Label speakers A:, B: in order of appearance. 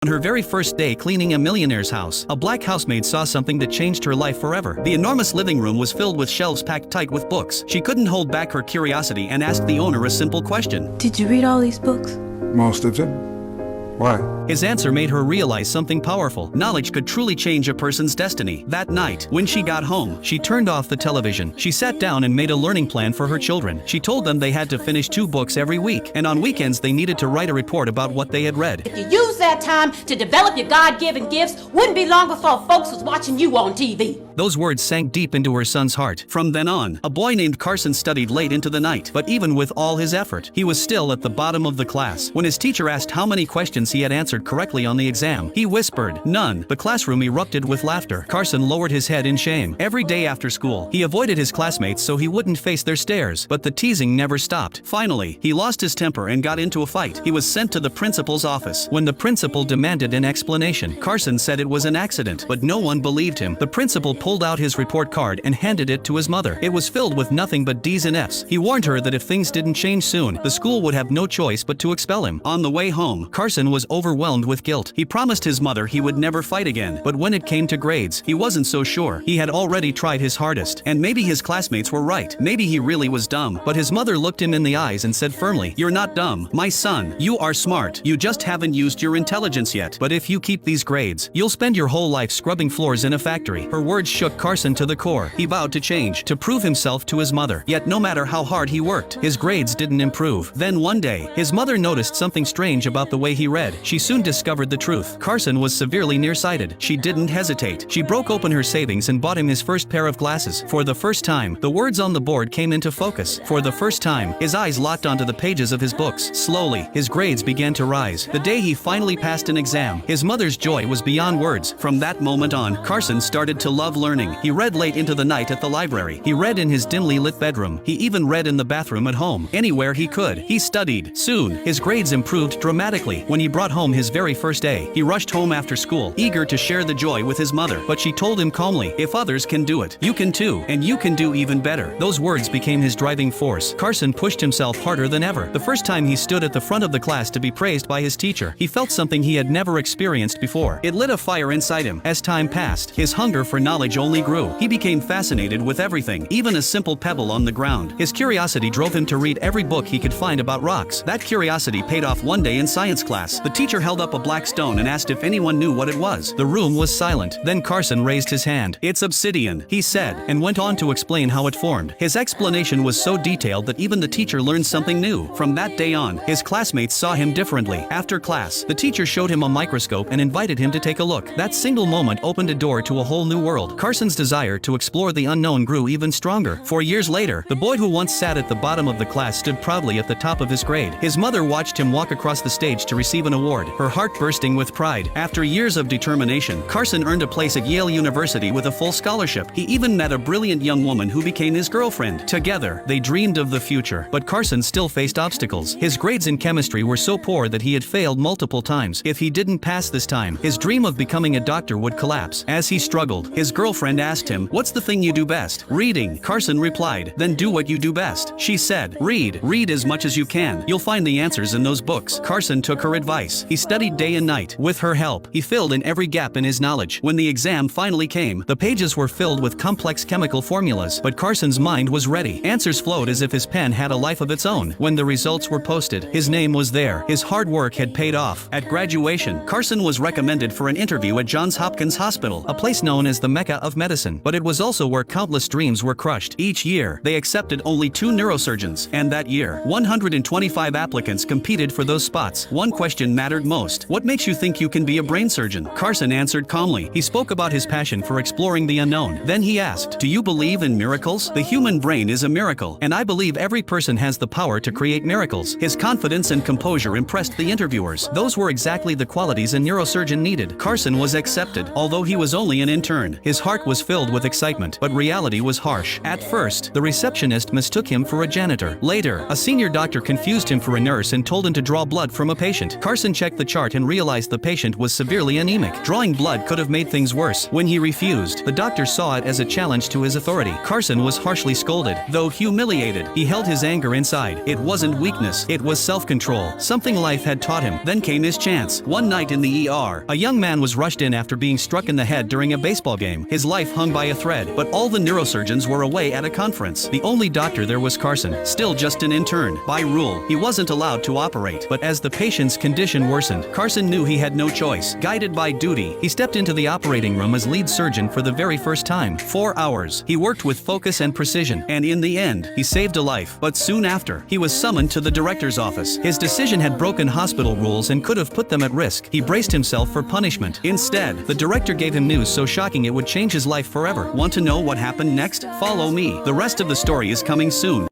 A: On her very first day cleaning a millionaire's house, a black housemaid saw something that changed her life forever. The enormous living room was filled with shelves packed tight with books. She couldn't hold back her curiosity and asked the owner a simple question.
B: Did you read all these books?
C: Most of them. Why?
A: His answer made her realize something powerful. Knowledge could truly change a person's destiny. That night, when she got home, she turned off the television. She sat down and made a learning plan for her children. She told them they had to finish 2 books every week, and on weekends they needed to write a report about what they had read.
D: If you use that time to develop your God-given gifts, wouldn't be long before folks was watching you on TV.
A: Those words sank deep into her son's heart. From then on, a boy named Carson studied late into the night, but even with all his effort, he was still at the bottom of the class. When his teacher asked how many questions he had answered correctly on the exam, he whispered, "None." The classroom erupted with laughter. Carson lowered his head in shame. Every day after school, he avoided his classmates so he wouldn't face their stares, but the teasing never stopped. Finally, he lost his temper and got into a fight. He was sent to the principal's office. When the principal demanded an explanation, Carson said it was an accident, but no one believed him. The principal pulled out his report card and handed it to his mother. It was filled with nothing but D's and F's. He warned her that if things didn't change soon, the school would have no choice but to expel him. On the way home, Carson was overwhelmed with guilt. He promised his mother he would never fight again, but when it came to grades, he wasn't so sure. He had already tried his hardest, and maybe his classmates were right. Maybe he really was dumb, but his mother looked him in the eyes and said firmly, "You're not dumb, my son. You are smart. You just haven't used your intelligence yet. But if you keep these grades, you'll spend your whole life scrubbing floors in a factory." Her words shook Carson to the core. He vowed to change, to prove himself to his mother. Yet no matter how hard he worked, his grades didn't improve. Then one day, his mother noticed something strange about the way he read. She soon discovered the truth. Carson was severely nearsighted. She didn't hesitate. She broke open her savings and bought him his first pair of glasses. For the first time, the words on the board came into focus. For the first time, his eyes locked onto the pages of his books. Slowly, his grades began to rise. The day he finally passed an exam, his mother's joy was beyond words. From that moment on, Carson started to love learning. He read late into the night at the library. He read in his dimly lit bedroom. He even read in the bathroom at home. Anywhere he could, he studied. Soon, his grades improved dramatically. When he brought home his very first A, he rushed home after school, eager to share the joy with his mother. But she told him calmly, "If others can do it, you can too, and you can do even better." Those words became his driving force. Carson pushed himself harder than ever. The first time he stood at the front of the class to be praised by his teacher, he felt something he had never experienced before. It lit a fire inside him. As time passed, his hunger for knowledge only grew. He became fascinated with everything, even a simple pebble on the ground. His curiosity drove him to read every book he could find about rocks. That curiosity paid off one day in science class. The teacher held up a black stone and asked if anyone knew what it was. The room was silent. Then Carson raised his hand. "It's obsidian," he said, and went on to explain how it formed. His explanation was so detailed that even the teacher learned something new. From that day on, his classmates saw him differently. After class, the teacher showed him a microscope and invited him to take a look. That single moment opened a door to a whole new world. Carson's desire to explore the unknown grew even stronger. 4 years later, the boy who once sat at the bottom of the class stood proudly at the top of his grade. His mother watched him walk across the stage to receive an award, her heart bursting with pride. After years of determination, Carson earned a place at Yale University with a full scholarship. He even met a brilliant young woman who became his girlfriend. Together, they dreamed of the future. But Carson still faced obstacles. His grades in chemistry were so poor that he had failed multiple times. If he didn't pass this time, his dream of becoming a doctor would collapse. As he struggled, his girlfriend asked him, "What's the thing you do best?" "Reading," Carson replied. "Then do what you do best." She said, "Read. Read as much as you can. You'll find the answers in those books." Carson took her advice. He studied day and night. With her help, he filled in every gap in his knowledge. When the exam finally came, the pages were filled with complex chemical formulas, but Carson's mind was ready. Answers flowed as if his pen had a life of its own. When the results were posted, his name was there. His hard work had paid off. At graduation, Carson was recommended for an interview at Johns Hopkins Hospital, a place known as the Mecca of medicine. But it was also where countless dreams were crushed. Each year, they accepted only 2 neurosurgeons, and that year, 125 applicants competed for those spots. One question mattered most. "What makes you think you can be a brain surgeon?" Carson answered calmly. He spoke about his passion for exploring the unknown. Then he asked, "Do you believe in miracles?" "The human brain is a miracle, and I believe every person has the power to create miracles." His confidence and composure impressed the interviewers. Those were exactly the qualities a neurosurgeon needed. Carson was accepted, although he was only an intern. His hard heart was filled with excitement, but reality was harsh. At first, the receptionist mistook him for a janitor. Later, a senior doctor confused him for a nurse and told him to draw blood from a patient. Carson checked the chart and realized the patient was severely anemic. Drawing blood could have made things worse. When he refused, the doctor saw it as a challenge to his authority. Carson was harshly scolded. Though humiliated, he held his anger inside. It wasn't weakness, it was self-control. Something life had taught him. Then came his chance. One night in the ER, a young man was rushed in after being struck in the head during a baseball game. His life hung by a thread, but all the neurosurgeons were away at a conference. The only doctor there was Carson, still just an intern. By rule, he wasn't allowed to operate, but as the patient's condition worsened, Carson knew he had no choice. Guided by duty, he stepped into the operating room as lead surgeon for the very first time. 4 hours. He worked with focus and precision, and in the end, he saved a life. But soon after, he was summoned to the director's office. His decision had broken hospital rules and could have put them at risk. He braced himself for punishment. Instead, the director gave him news so shocking it would change his life forever. Want to know what happened next? Follow me. The rest of the story is coming soon.